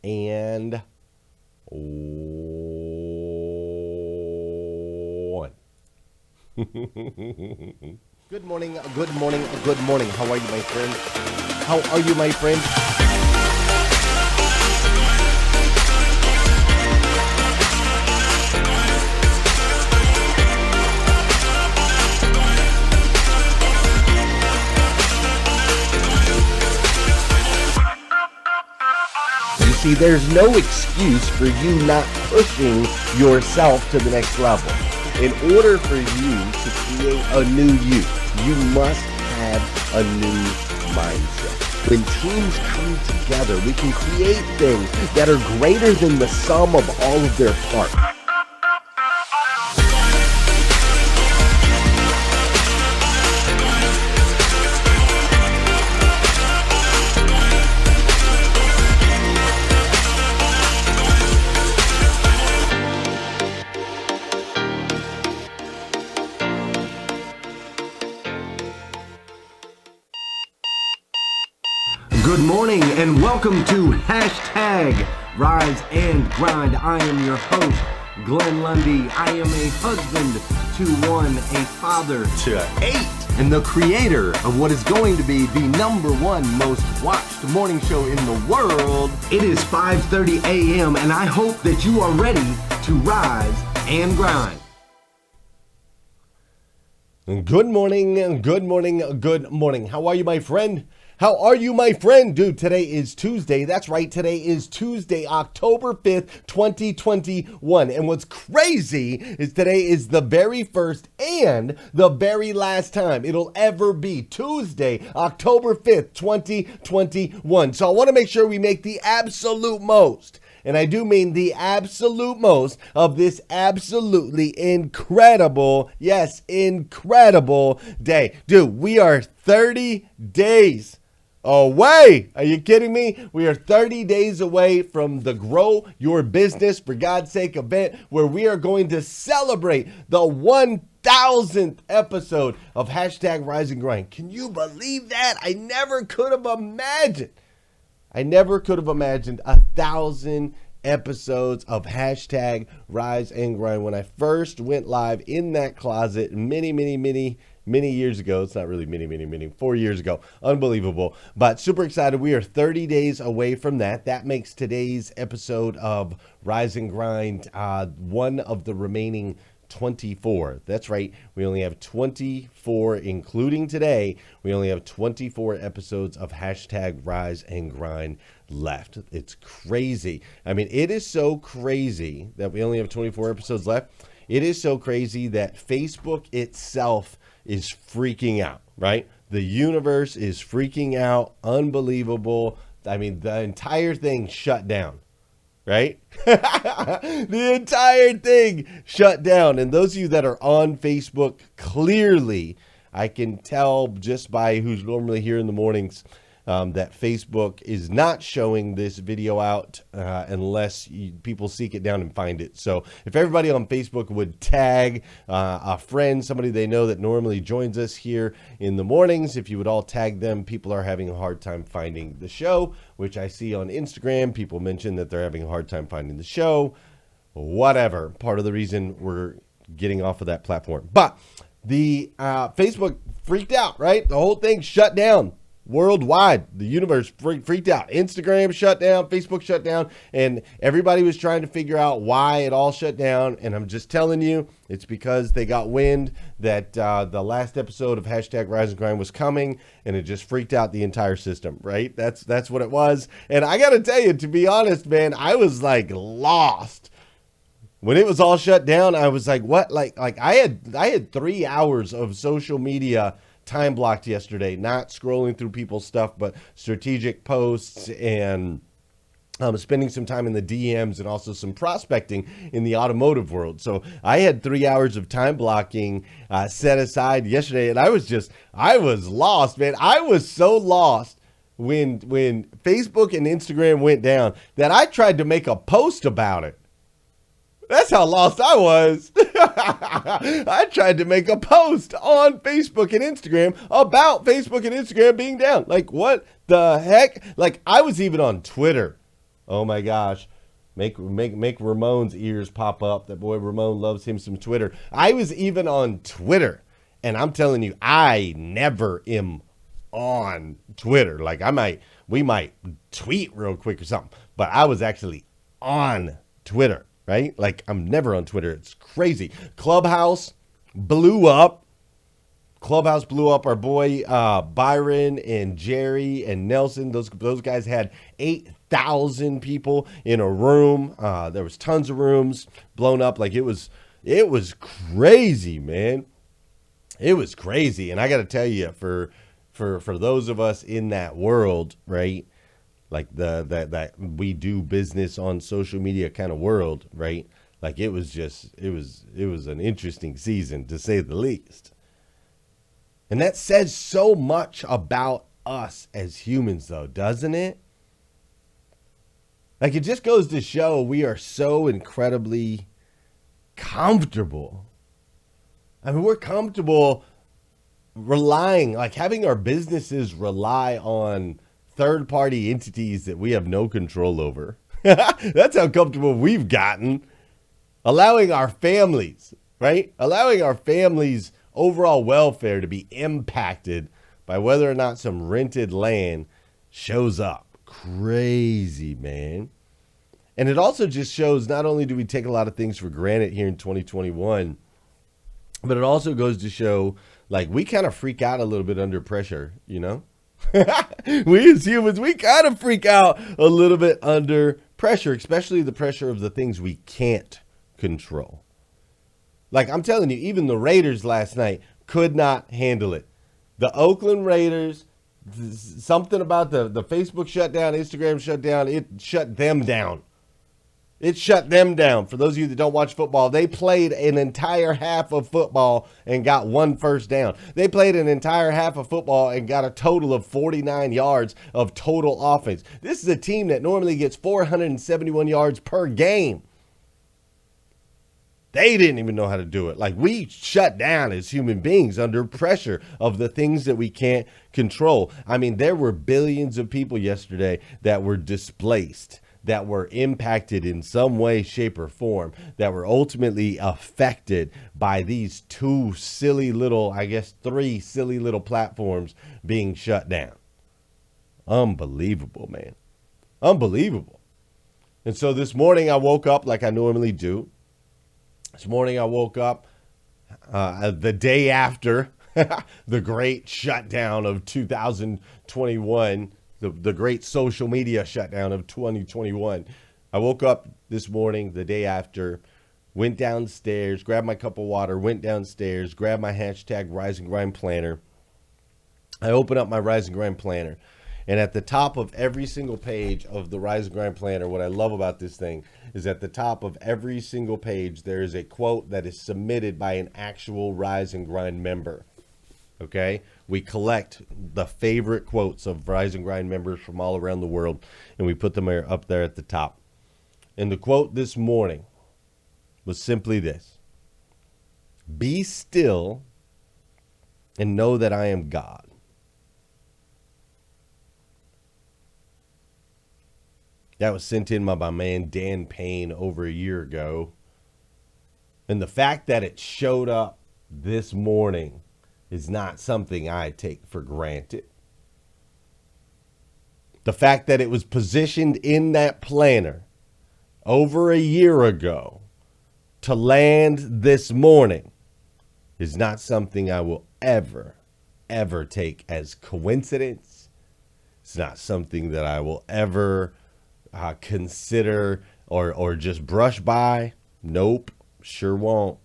and one. Good morning, good morning, good morning. How are you, my friend? How are you, my friend? See, there's no excuse for you not pushing yourself to the next level. In order for you to create a new you must have a new mindset. When teams come together, we can create things that are greater than the sum of all of their parts. Good morning and welcome to Hashtag Rise and Grind. I am your host, Glenn Lundy. I am a husband to one, a father to 8, and the creator of what is going to be the #1 most watched morning show in the world. It is 5:30 a.m. and I hope that you are ready to rise and grind. Good morning, good morning, good morning. How are you, my friend? How are you, my friend? Dude, today is Tuesday. That's right. Today is Tuesday, October 5th, 2021. And what's crazy is today is the very first and the very last time it'll ever be Tuesday, October 5th, 2021. So I want to make sure we make the absolute most, and I do mean the absolute most, of this absolutely incredible, yes, incredible day. Dude, we are 30 days away. Are you kidding me? We are 30 days away from the Grow Your Business for God's Sake event, where we are going to celebrate the 1000th episode of Hashtag Rise and Grind. Can you believe that? I never could have imagined 1,000 episodes of Hashtag Rise and Grind when I first went live in that closet many years ago. It's not really many, 4 years ago. Unbelievable, but super excited. We are 30 days away from that. That makes today's episode of Rise and Grind one of the remaining 24. That's right. We only have 24, including today. We only have 24 episodes of Hashtag Rise and Grind left. It's crazy. I mean, it is so crazy that we only have 24 episodes left. It is so crazy that Facebook itself is freaking out, right? The universe is freaking out. Unbelievable. I mean, the entire thing shut down, right? The entire thing shut down. And those of you that are on Facebook, clearly, I can tell just by who's normally here in the mornings, that Facebook is not showing this video out unless people seek it down and find it. So if everybody on Facebook would tag a friend, somebody they know that normally joins us here in the mornings, if you would all tag them. People are having a hard time finding the show, which I see on Instagram. People mention that they're having a hard time finding the show. Whatever. Part of the reason we're getting off of that platform. But the Facebook freaked out, right? The whole thing shut down. Worldwide, the universe freaked out. Instagram shut down, Facebook shut down, and everybody was trying to figure out why it all shut down. And I'm just telling you, it's because they got wind that the last episode of Hashtag Rise and Grind was coming, and it just freaked out the entire system, right? That's what it was. And I got to tell you, to be honest, man, I was like lost. When it was all shut down, I was like, what? Like I had 3 hours of social media time blocked yesterday, not scrolling through people's stuff, but strategic posts and spending some time in the DMs and also some prospecting in the automotive world. So I had 3 hours of time blocking set aside yesterday, and I was lost, man. I was so lost when Facebook and Instagram went down that I tried to make a post about it. That's how lost I was. I tried to make a post on Facebook and Instagram about Facebook and Instagram being down. Like, what the heck? Like, I was even on Twitter Oh my gosh. Make Ramon's ears pop up. That boy Ramon loves him some Twitter. I was even on Twitter, and I'm telling you, I never am on Twitter. Like we might tweet real quick or something, but I was actually on Twitter, right? Like I'm never on Twitter. It's crazy. Clubhouse blew up. Our boy Byron and Jerry and Nelson. Those guys had 8,000 people in a room. There was tons of rooms blown up. Like it was crazy, man. It was crazy. And I got to tell you, for those of us in that world, right? Like that we do business on social media kind of world, right? Like it was an interesting season to say the least. And that says so much about us as humans, though, doesn't it? Like, it just goes to show we are so incredibly comfortable. I mean, we're comfortable relying, like having our businesses rely on third-party entities that we have no control over. That's how comfortable we've gotten. Allowing our families, right? Allowing our families' overall welfare to be impacted by whether or not some rented land shows up. Crazy, man. And it also just shows not only do we take a lot of things for granted here in 2021, but it also goes to show like we kind of freak out a little bit under pressure, you know? We as humans, we kind of freak out a little bit under pressure, especially the pressure of the things we can't control. Like I'm telling you, even the Raiders last night could not handle it. The Oakland Raiders, something about the Facebook shutdown, Instagram shutdown, it shut them down. It shut them down. For those of you that don't watch football, they played an entire half of football and got 1 first down. They played an entire half of football and got a total of 49 yards of total offense. This is a team that normally gets 471 yards per game. They didn't even know how to do it. Like we shut down as human beings under pressure of the things that we can't control. I mean, there were billions of people yesterday that were displaced, that were impacted in some way, shape, or form, that were ultimately affected by these three silly little platforms being shut down. Unbelievable, man. Unbelievable. And so this morning I woke up like I normally do. This morning I woke up the day after the great shutdown of 2021, the great social media shutdown of 2021. I woke up this morning the day after, went downstairs, grabbed my cup of water, went downstairs, grabbed my hashtag Rise and Grind planner. I opened up my Rise and Grind planner. And at the top of every single page of the Rise and Grind planner, what I love about this thing is at the top of every single page, there is a quote that is submitted by an actual Rise and Grind member. Okay? We collect the favorite quotes of Rise and Grind members from all around the world, and we put them up there at the top. And the quote this morning was simply this: "Be still and know that I am God." That was sent in by my man Dan Payne over a year ago. And the fact that it showed up this morning is not something I take for granted. The fact that it was positioned in that planner over a year ago to land this morning is not something I will ever take as coincidence. It's not something that I will ever consider or just brush by. Nope, sure won't.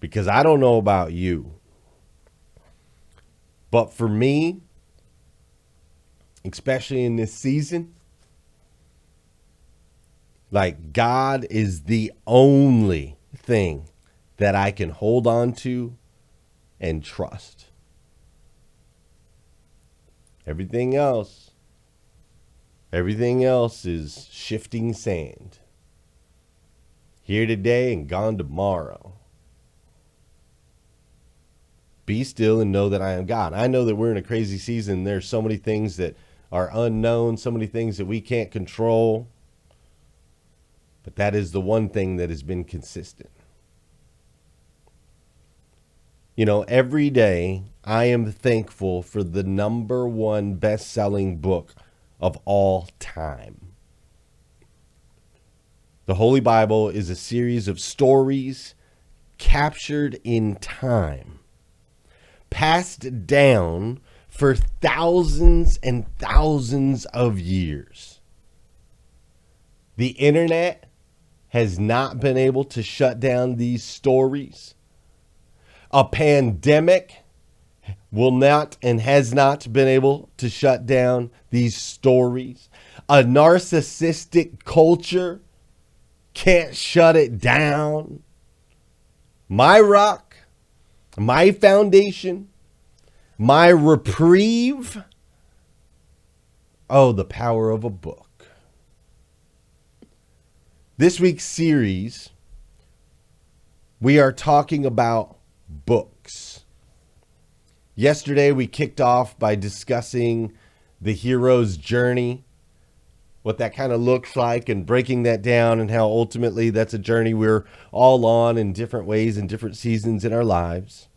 Because I don't know about you, but for me, especially in this season, like God is the only thing that I can hold on to and trust. Everything else is shifting sand. Here today and gone tomorrow. Be still and know that I am God. I know that we're in a crazy season. There's so many things that are unknown, so many things that we can't control. But that is the one thing that has been consistent. Every day I am thankful for the number one best-selling book of all time. The Holy Bible is a series of stories captured in time, passed down for thousands and thousands of years. The internet has not been able to shut down these stories. A pandemic will not and has not been able to shut down these stories. A narcissistic culture can't shut it down. My rock, my foundation, my reprieve. Oh, the power of a book. This week's series, we are talking about books. Yesterday, we kicked off by discussing the hero's journey, what that kind of looks like, and breaking that down, and how ultimately that's a journey we're all on in different ways in different seasons in our lives.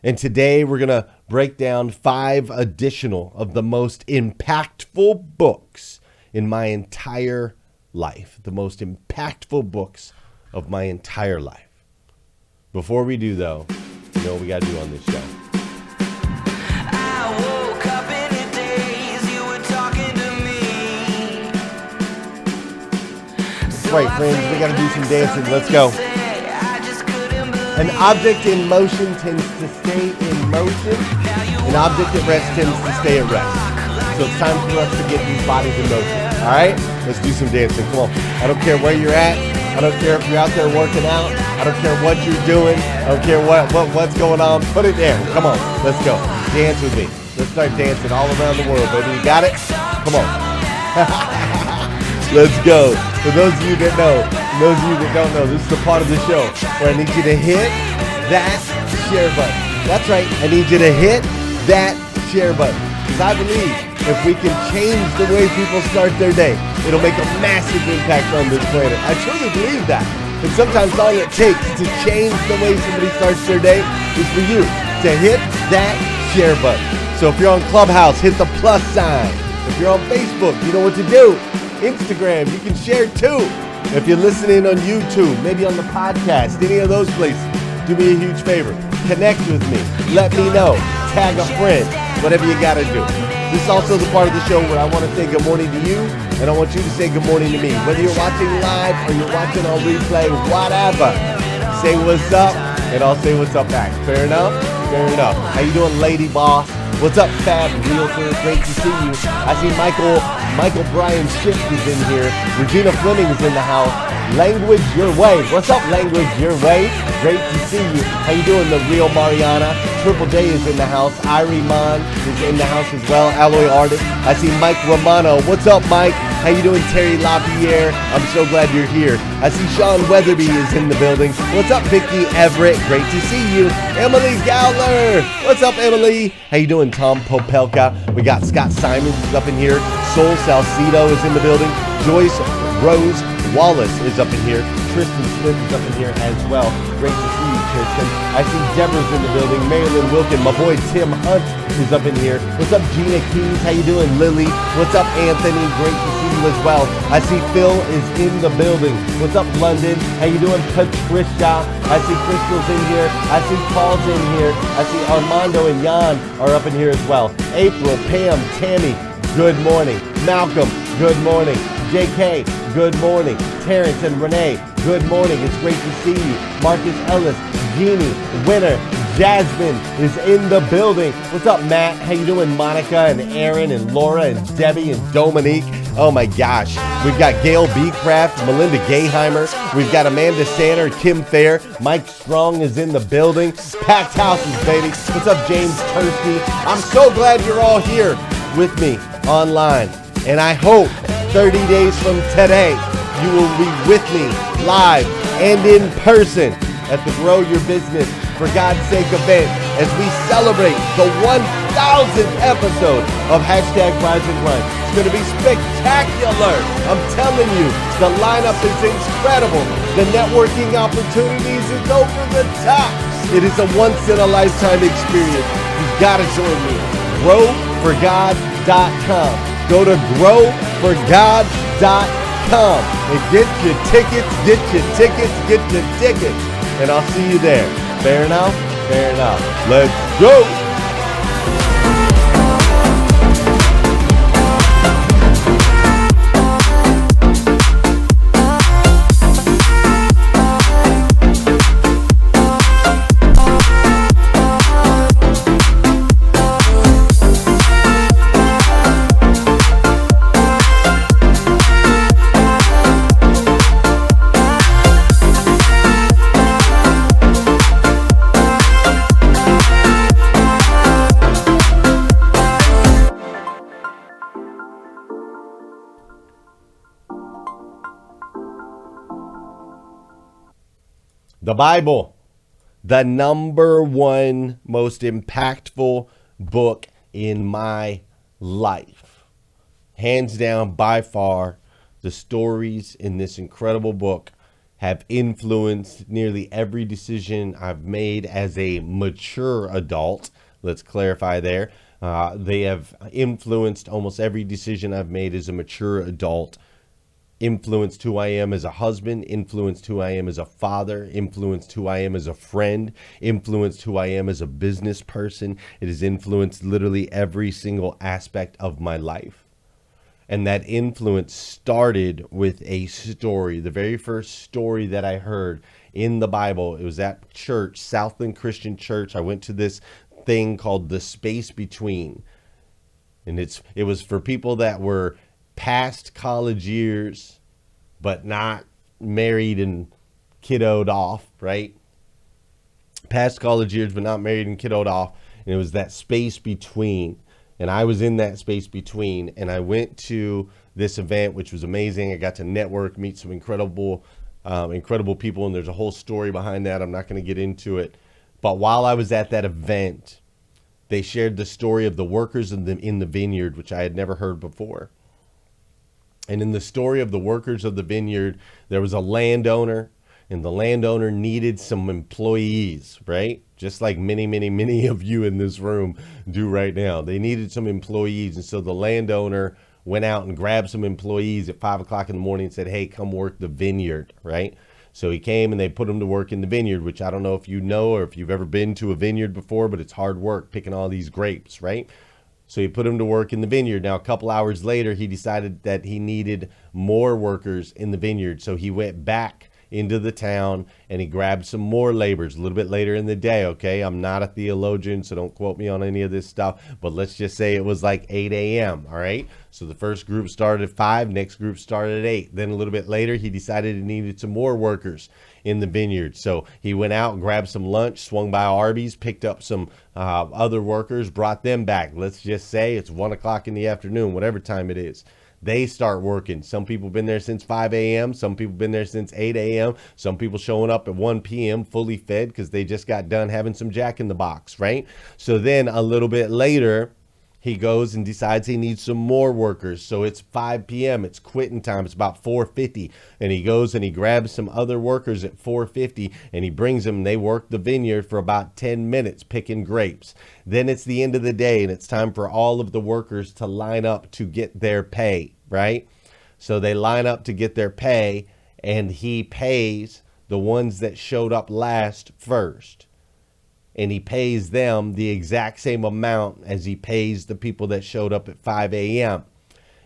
And today we're going to break down 5 additional of the most impactful books in my entire life. The most impactful books of my entire life. Before we do, though, you know what we got to do on this show. Right, friends, we got to do some dancing. Let's go. An object in motion tends to stay in motion. An object at rest tends to stay at rest. So it's time for us to get these bodies in motion. All right? Let's do some dancing. Come on. I don't care where you're at. I don't care if you're out there working out. I don't care what you're doing. I don't care what's going on. Put it there. Come on. Let's go. Dance with me. Let's start dancing all around the world, baby. You got it? Come on. Let's go. For those of you that know, those of you that don't know, this is the part of the show where I need you to hit that share button. That's right. I need you to hit that share button. Because I believe if we can change the way people start their day, it'll make a massive impact on this planet. I truly believe that. And sometimes all it takes to change the way somebody starts their day is for you to hit that share button. So if you're on Clubhouse, hit the plus sign. If you're on Facebook, you know what to do. Instagram, you can share too. If you're listening on YouTube, maybe on the podcast, any of those places, do me a huge favor. Connect with me. Let me know. Tag a friend. Whatever you got to do. This is also the part of the show where I want to say good morning to you, and I want you to say good morning to me. Whether you're watching live or you're watching on replay, whatever. Say what's up, and I'll say what's up back. Fair enough? Fair enough. How you doing, lady boss? What's up, Fab Realtor? Great to see you. I see Michael Bryan Schiff is in here. Regina Fleming is in the house. Language Your Way. What's up, Language Your Way? Great to see you. How you doing, the real Mariana? Triple J is in the house. Irie Mon is in the house as well. Alloy Artist. I see Mike Romano. What's up, Mike? How you doing, Terry LaPierre? I'm so glad you're here. I see Sean Weatherby is in the building. What's up, Vicky Everett? Great to see you. Emily Gowler. What's up, Emily? How you doing, Tom Popelka? We got Scott Simons is up in here. Sol Salcido is in the building. Joyce Rose Wallace is up in here. Tristan Smith is up in here as well. Great to see you, Tristan. I see Deborah's in the building. Marilyn Wilkin. My boy Tim Hunt is up in here. What's up, Gina Keys? How you doing, Lily? What's up, Anthony? Great to see you as well. I see Phil is in the building. What's up, London? How you doing, Patricia? I see Crystal's in here. I see Paul's in here. I see Armando and Jan are up in here as well. April, Pam, Tammy, good morning. Malcolm, good morning. JK, good morning. Terrence and Renee, good morning. It's great to see you. Marcus Ellis, Jeannie, Winner, Jasmine is in the building. What's up, Matt? How you doing, Monica and Aaron and Laura and Debbie and Dominique? Oh my gosh. We've got Gail B. Craft, Melinda Gayheimer. We've got Amanda Sanner, Kim Fair. Mike Strong is in the building. Packed houses, baby. What's up, James Tursky? I'm so glad you're all here with me online. And I hope 30 days from today, you will be with me live and in person at the Grow Your Business for God's Sake event as we celebrate the 1,000 1000th episode of Hashtag Rise and Grind. It's going to be spectacular. I'm telling you, the lineup is incredible. The networking opportunities is over the top. It is a once-in-a-lifetime experience. You've got to join me. GrowForGod.com. Go to GrowForGod.com and get your tickets, and I'll see you there. Fair enough? Fair enough. Let's go! The Bible, the number one most impactful book in my life. Hands down, by far, the stories in this incredible book have influenced nearly every decision I've made as a mature adult. Let's clarify there. They have influenced almost every decision I've made as a mature adult. Influenced who I am as a husband, influenced who I am as a father, influenced who I am as a friend, influenced who I am as a business person. It has influenced literally every single aspect of my life. And that influence started with a story. The very first story that I heard in the Bible, it was at church, Southland Christian Church. I went to this thing called The Space Between. And it was for people that were past college years, but not married and kiddoed off, right? Past college years, but not married and kiddoed off. And it was that space between. And I was in that space between. And I went to this event, which was amazing. I got to network, meet some incredible people. And there's a whole story behind that. I'm not going to get into it. But while I was at that event, they shared the story of the workers in the vineyard, which I had never heard before. And in the story of the workers of the vineyard, there was a landowner, and the landowner needed some employees, right? Just like many, many, many of you in this room do right now. They needed some employees. And so the landowner went out and grabbed some employees at 5 o'clock in the morning and said, hey, come work the vineyard, right? So he came and they put him to work in the vineyard, which I don't know if you know or if you've ever been to a vineyard before, but it's hard work picking all these grapes, right? So he put him to work in the vineyard. Now, a couple hours later, he decided that he needed more workers in the vineyard. So he went back into the town and he grabbed some more laborers a little bit later in the day. Okay, I'm not a theologian, so don't quote me on any of this stuff, but let's just say it was like 8 a.m. All right. So the first group started at 5, next group started at 8. Then a little bit later, he decided he needed some more workers in the vineyard. So he went out and grabbed some lunch, swung by Arby's, picked up some other workers, brought them back. Let's just say it's 1 o'clock in the afternoon, whatever time it is. They start working. Some people been there since 5 a.m. Some people been there since 8 a.m. Some people showing up at 1 p.m. fully fed because they just got done having some Jack in the Box, right? So then a little bit later, he goes and decides he needs some more workers. So it's 5 p.m. It's quitting time. It's about 4:50. And he goes and he grabs some other workers at 4:50 and he brings them. They work the vineyard for about 10 minutes picking grapes. Then it's the end of the day and it's time for all of the workers to line up to get their pay, right? So they line up to get their pay and he pays the ones that showed up last first. And he pays them the exact same amount as he pays the people that showed up at 5 a.m.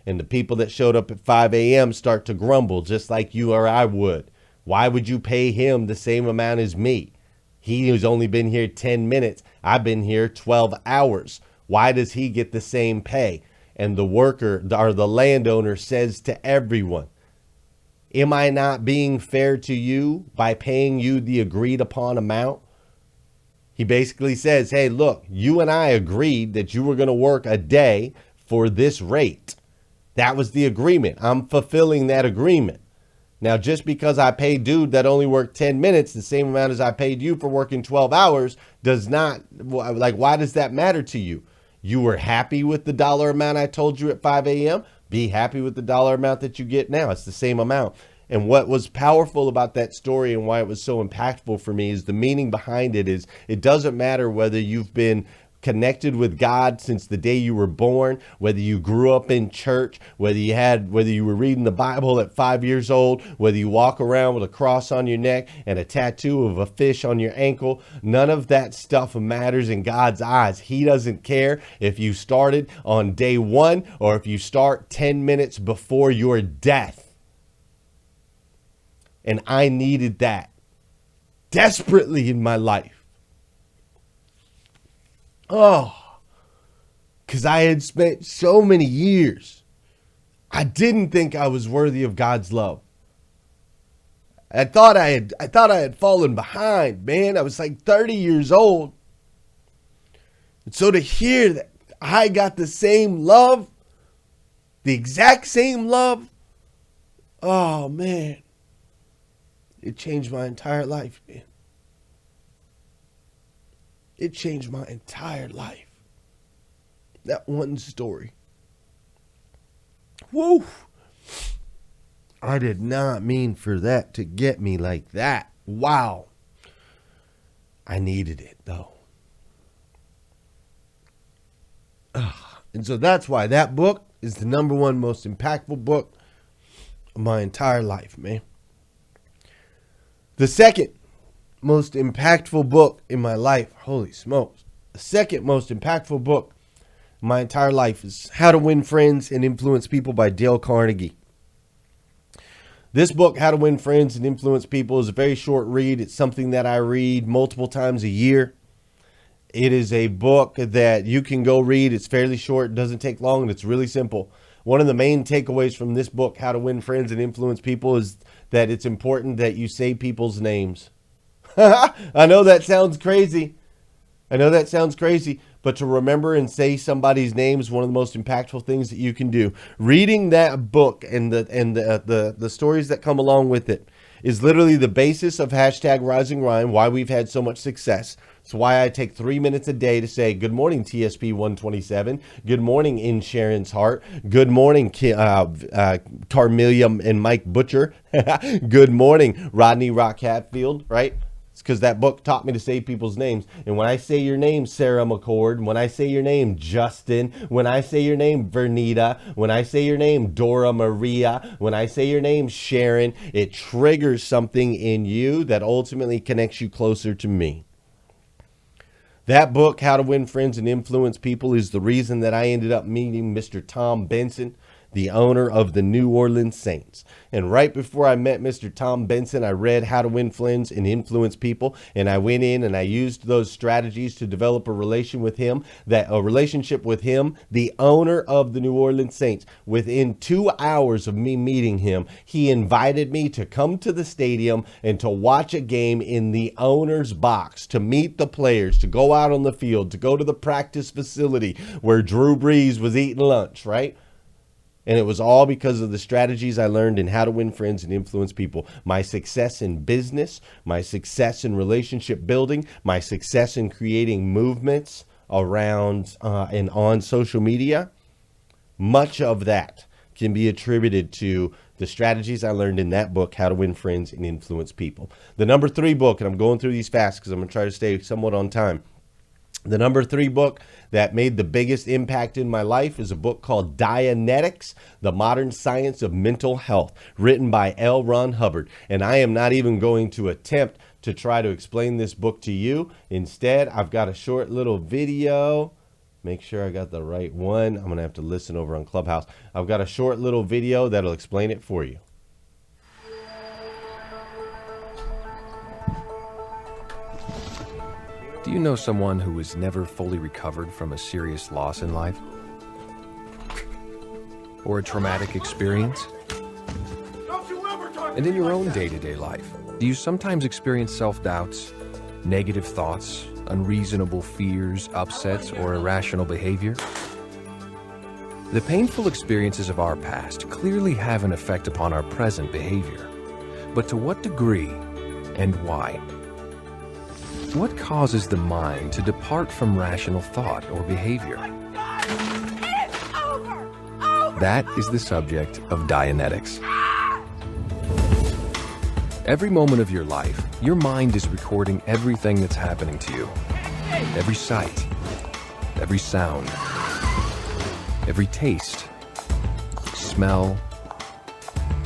And the people that showed up at 5 a.m. start to grumble just like you or I would. Why would you pay him the same amount as me? He has only been here 10 minutes. I've been here 12 hours. Why does he get the same pay? And the worker or the landowner says to everyone, am I not being fair to you by paying you the agreed upon amount? He basically says, hey, look, you and I agreed that you were going to work a day for this rate. That was the agreement. I'm fulfilling that agreement. Now, just because I paid dude that only worked 10 minutes, the same amount as I paid you for working 12 hours does not, like, why does that matter to you? You were happy with the dollar amount I told you at 5 a.m. Be happy with the dollar amount that you get now. It's the same amount. And what was powerful about that story and why it was so impactful for me is the meaning behind it is it doesn't matter whether you've been connected with God since the day you were born, whether you grew up in church, whether you were reading the Bible at 5 years old, whether you walk around with a cross on your neck and a tattoo of a fish on your ankle. None of that stuff matters in God's eyes. He doesn't care if you started on day one or if you start 10 minutes before your death. And I needed that desperately in my life. Oh, because I had spent so many years. I didn't think I was worthy of God's love. I thought I had fallen behind, man. I was like 30 years old. And so to hear that I got the same love, the exact same love, oh man. It changed my entire life, man. It changed my entire life. That one story. Woo! I did not mean for that to get me like that. Wow. I needed it, though. And so that's why that book is the number one most impactful book of my entire life, man. The second most impactful book in my life, holy smokes, the second most impactful book in my entire life is How to Win Friends and Influence People by Dale Carnegie. This book, How to Win Friends and Influence People, is a very short read. It's something that I read multiple times a year. It is a book that you can go read. It's fairly short, it doesn't take long, and it's really simple. One of the main takeaways from this book, How to Win Friends and Influence People, is that it's important that you say people's names. I know that sounds crazy. But to remember and say somebody's name is one of the most impactful things that you can do. Reading that book and the stories that come along with it is literally the basis of hashtag Rise and Grind, why we've had so much success. It's why I take 3 minutes a day to say, good morning, TSP 127. Good morning, In Sharon's Heart. Good morning, Carmelia and Mike Butcher. Good morning, Rodney Rock Hatfield, right? It's because that book taught me to say people's names. And when I say your name, Sarah McCord, when I say your name, Justin, when I say your name, Vernita, when I say your name, Dora Maria, when I say your name, Sharon, it triggers something in you that ultimately connects you closer to me. That book, How to Win Friends and Influence People, is the reason that I ended up meeting Mr. Tom Benson, the owner of the New Orleans Saints. And right before I met Mr. Tom Benson, I read How to Win Friends and Influence People, and I went in and I used those strategies to develop a relationship with him, the owner of the New Orleans Saints. Within 2 hours of me meeting him, he invited me to come to the stadium and to watch a game in the owner's box, to meet the players, to go out on the field, to go to the practice facility where Drew Brees was eating lunch, right? And it was all because of the strategies I learned in How to Win Friends and Influence People. My success in business, my success in relationship building, my success in creating movements around and on social media, much of that can be attributed to the strategies I learned in that book, How to Win Friends and Influence People. The number 3 book, and I'm going through these fast because I'm going to try to stay somewhat on time. The number 3 book that made the biggest impact in my life is a book called Dianetics, The Modern Science of Mental Health, written by L. Ron Hubbard. And I am not even going to attempt to try to explain this book to you. Instead, I've got a short little video. Make sure I got the right one. I'm going to have to listen over on Clubhouse. I've got a short little video that'll explain it for you. Do you know someone who has never fully recovered from a serious loss in life? Or a traumatic experience? And in your own day-to-day life, do you sometimes experience self-doubts, negative thoughts, unreasonable fears, upsets, or irrational behavior? The painful experiences of our past clearly have an effect upon our present behavior. But to what degree and why? What causes the mind to depart from rational thought or behavior? That is the subject of Dianetics. Every moment of your life, your mind is recording everything that's happening to you. Every sight, every sound, every taste, smell,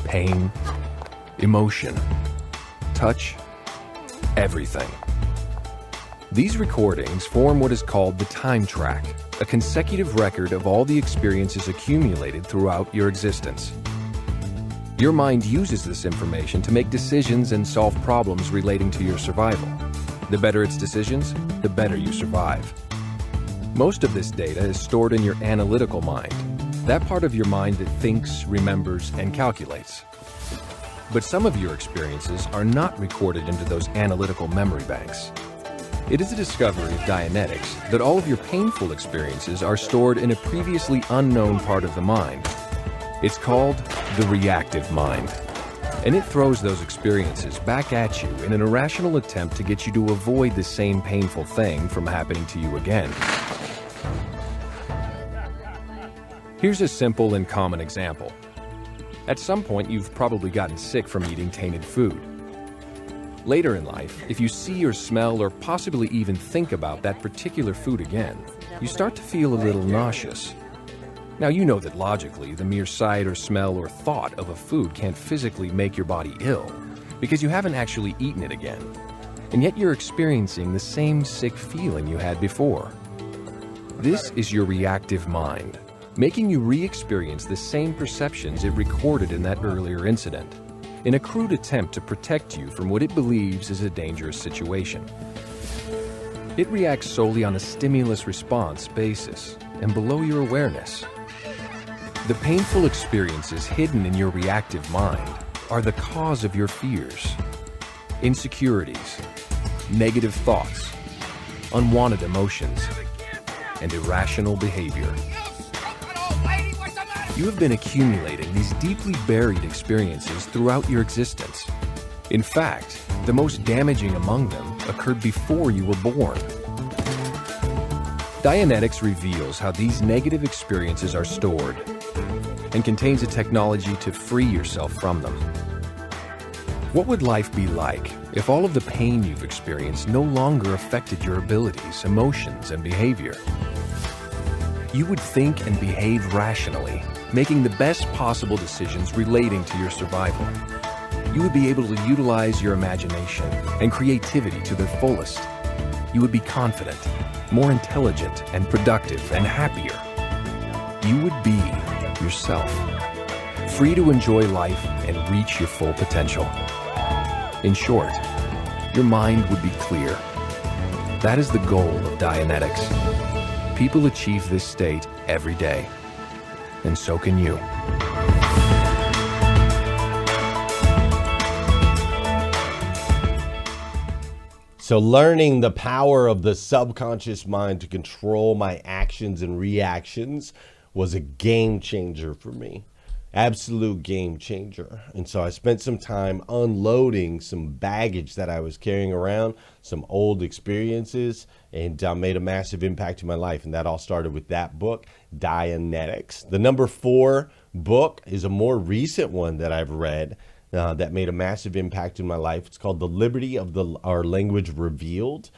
pain, emotion, touch, everything. These recordings form what is called the time track, a consecutive record of all the experiences accumulated throughout your existence. Your mind uses this information to make decisions and solve problems relating to your survival. The better its decisions, the better you survive. Most of this data is stored in your analytical mind, that part of your mind that thinks, remembers, and calculates. But some of your experiences are not recorded into those analytical memory banks. It is a discovery of Dianetics that all of your painful experiences are stored in a previously unknown part of the mind. It's called the reactive mind, and it throws those experiences back at you in an irrational attempt to get you to avoid the same painful thing from happening to you again. Here's a simple and common example. At some point, you've probably gotten sick from eating tainted food. Later in life, if you see or smell or possibly even think about that particular food again, you start to feel a little nauseous. Now, you know that logically, the mere sight or smell or thought of a food can't physically make your body ill, because you haven't actually eaten it again. And yet you're experiencing the same sick feeling you had before. This is your reactive mind, making you re-experience the same perceptions it recorded in that earlier incident, in a crude attempt to protect you from what it believes is a dangerous situation. It reacts solely on a stimulus-response basis and below your awareness. The painful experiences hidden in your reactive mind are the cause of your fears, insecurities, negative thoughts, unwanted emotions, and irrational behavior. You have been accumulating these deeply buried experiences throughout your existence. In fact, the most damaging among them occurred before you were born. Dianetics reveals how these negative experiences are stored and contains a technology to free yourself from them. What would life be like if all of the pain you've experienced no longer affected your abilities, emotions, and behavior? You would think and behave rationally, making the best possible decisions relating to your survival. You would be able to utilize your imagination and creativity to their fullest. You would be confident, more intelligent and productive and happier. You would be yourself, free to enjoy life and reach your full potential. In short, your mind would be clear. That is the goal of Dianetics. People achieve this state every day, and so can you. So learning the power of the subconscious mind to control my actions and reactions was a game changer for me. Absolute game changer. And so I spent some time unloading some baggage that I was carrying around, some old experiences, and made a massive impact in my life. And that all started with that book, Dianetics. The number 4 book is a more recent one that I've read that made a massive impact in my life. It's called The Liberty of Our Language Revealed.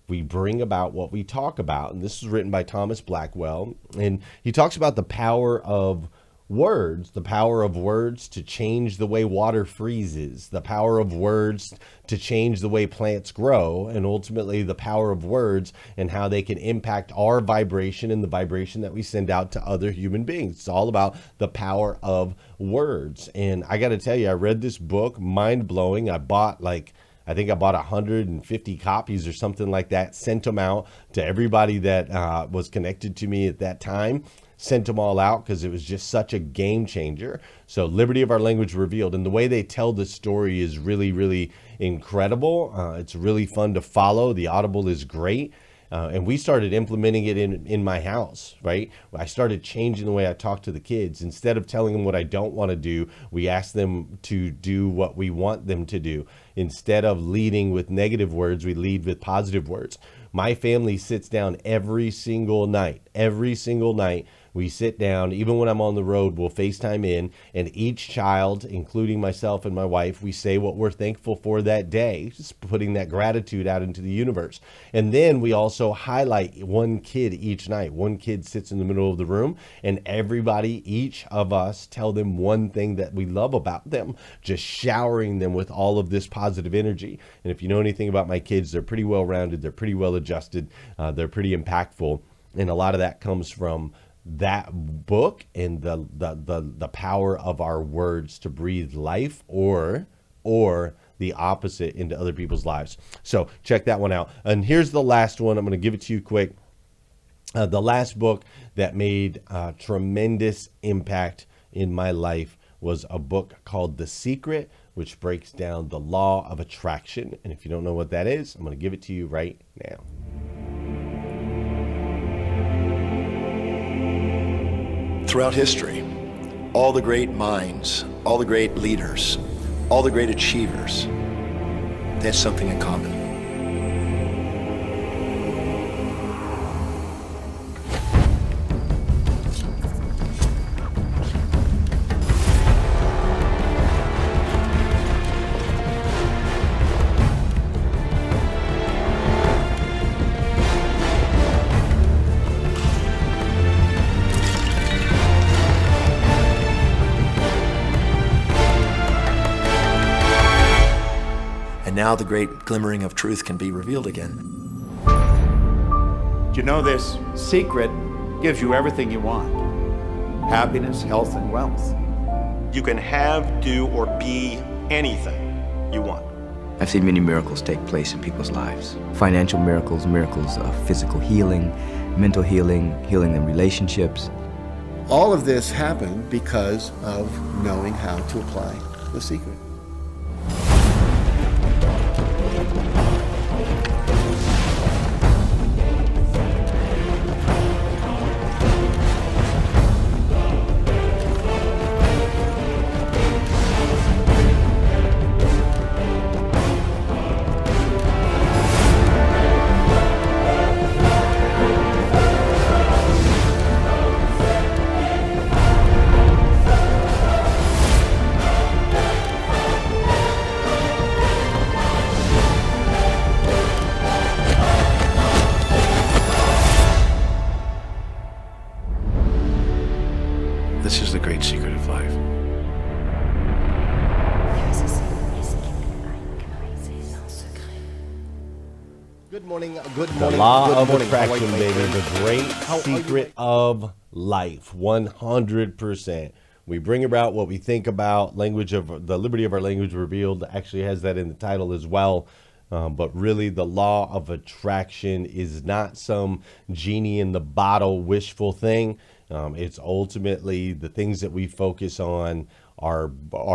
We bring about what we talk about. And this is written by Thomas Blackwell. And he talks about the power of words, the power of words to change the way water freezes, the power of words to change the way plants grow, and ultimately the power of words and how they can impact our vibration and the vibration that we send out to other human beings. It's all about the power of words. And I got to tell you, I read this book, mind-blowing. I think I bought 150 copies or something like that, sent them out to everybody that was connected to me at that time. Sent them all out because it was just such a game changer. So Liberty of Our Language Revealed. And the way they tell the story is really, really incredible. It's really fun to follow. The Audible is great. And we started implementing it in my house, right? I started changing the way I talk to the kids. Instead of telling them what I don't want to do, we ask them to do what we want them to do. Instead of leading with negative words, we lead with positive words. My family sits down every single night. We sit down, even when I'm on the road, we'll FaceTime in, and each child, including myself and my wife, we say what we're thankful for that day, just putting that gratitude out into the universe. And then we also highlight one kid each night. One kid sits in the middle of the room, and everybody, each of us, tell them one thing that we love about them, just showering them with all of this positive energy. And if you know anything about my kids, they're pretty well rounded, they're pretty well adjusted, they're pretty impactful, and a lot of that comes from that book and the power of our words to breathe life or the opposite into other people's lives. So check that one out. And here's the last one. I'm going to give it to you quick. The last book that made a tremendous impact in my life was a book called The Secret, which breaks down the law of attraction. And if you don't know what that is, I'm going to give it to you right now. Throughout history, all the great minds, all the great leaders, all the great achievers, they had something in common. Now the great glimmering of truth can be revealed again. You know, this secret gives you everything you want. Happiness, health, and wealth. You can have, do, or be anything you want. I've seen many miracles take place in people's lives. Financial miracles, miracles of physical healing, mental healing, healing in relationships. All of this happened because of knowing how to apply the secret. This is the great secret of life. Good morning. The law of attraction, baby. The great secret of life. 100%. We bring about what we think about. Language of the liberty of our language revealed actually has that in the title as well. But really, the law of attraction is not some genie in the bottle wishful thing. It's ultimately the things that we focus on are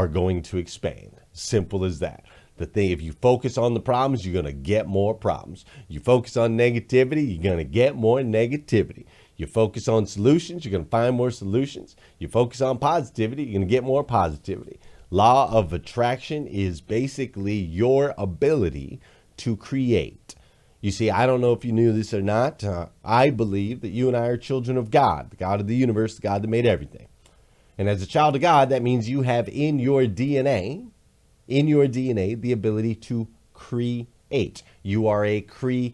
going to expand. Simple as that. The thing, if you focus on the problems, you're going to get more problems. You focus on negativity, you're going to get more negativity. You focus on solutions, you're going to find more solutions. You focus on positivity, you're going to get more positivity. Law of attraction is basically your ability to create. You see, I don't know if you knew this or not. I believe that you and I are children of God, the God of the universe, the God that made everything. And as a child of God, that means you have in your DNA, the ability to create. You are a creator.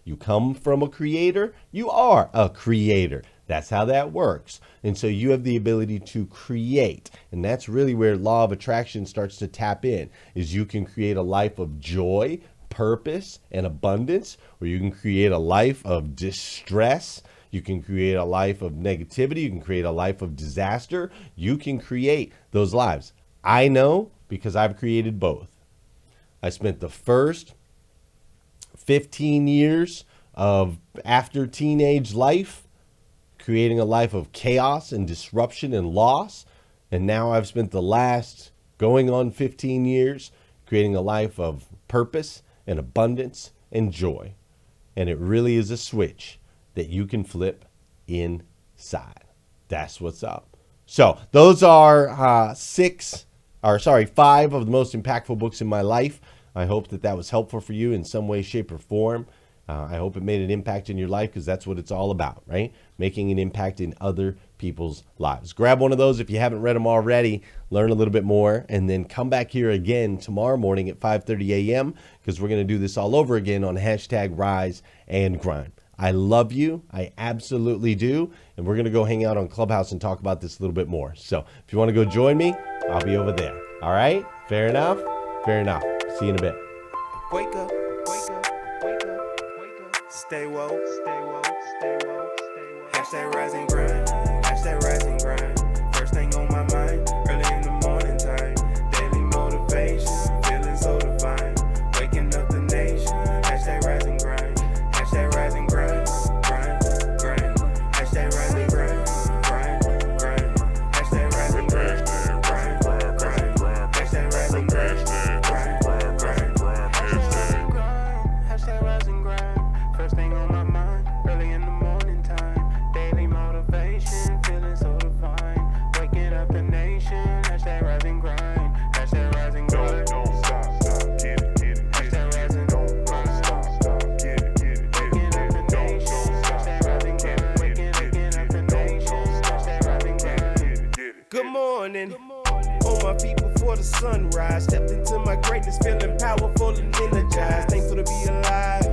You come from a creator, you are a creator. That's how that works. And so you have the ability to create. And that's really where law of attraction starts to tap in, is you can create a life of joy, purpose, and abundance, or you can create a life of distress. You can create a life of negativity. You can create a life of disaster. You can create those lives. I know because I've created both. I spent the first 15 years of after teenage life creating a life of chaos and disruption and loss. And now I've spent the last going on 15 years creating a life of purpose and abundance and joy. And it really is a switch that you can flip inside. That's what's up. So those are 5 of the most impactful books in my life. I hope that was helpful for you in some way, shape, or form. I hope it made an impact in your life, because that's what it's all about, right? Making an impact in other people's lives. Grab one of those if you haven't read them already, learn a little bit more, and then come back here again tomorrow morning at 5:30 a.m. because we're going to do this all over again on #Rise and Grind. I love you. I absolutely do. And we're going to go hang out on Clubhouse and talk about this a little bit more. So if you want to go join me, I'll be over there. All right? Fair enough? Fair enough. See you in a bit. Wake up, wake up, wake up, wake up. Stay woke, stay woke, stay woke, stay woke. #Rise and Grind, #Rise and Grind. First thing on my mind, early in the morning time. Daily motivation, feeling so divine. Waking up the nation, #Rise and Grind, #Rise and Grind, grind, grind. #Rise and Grind, grind, grind. #Rise and Grind, grind, grind. #Rise and Grind, grind, grind. #Rise and Grind. First thing on my mind, early in the morning time. Daily motivation, feeling so divine. Waking up the nation, #Rise and Grind, #Rise and Grind. Don't stop, get it, get it. #Rise and Grind, stop, get it, get it. Waking up the nation, #Rise and Grind. Waking up the nation, #Rise and Grind. Good morning. On my feet before the sunrise, stepped into my greatness, feeling powerful and energized. Thankful to be alive.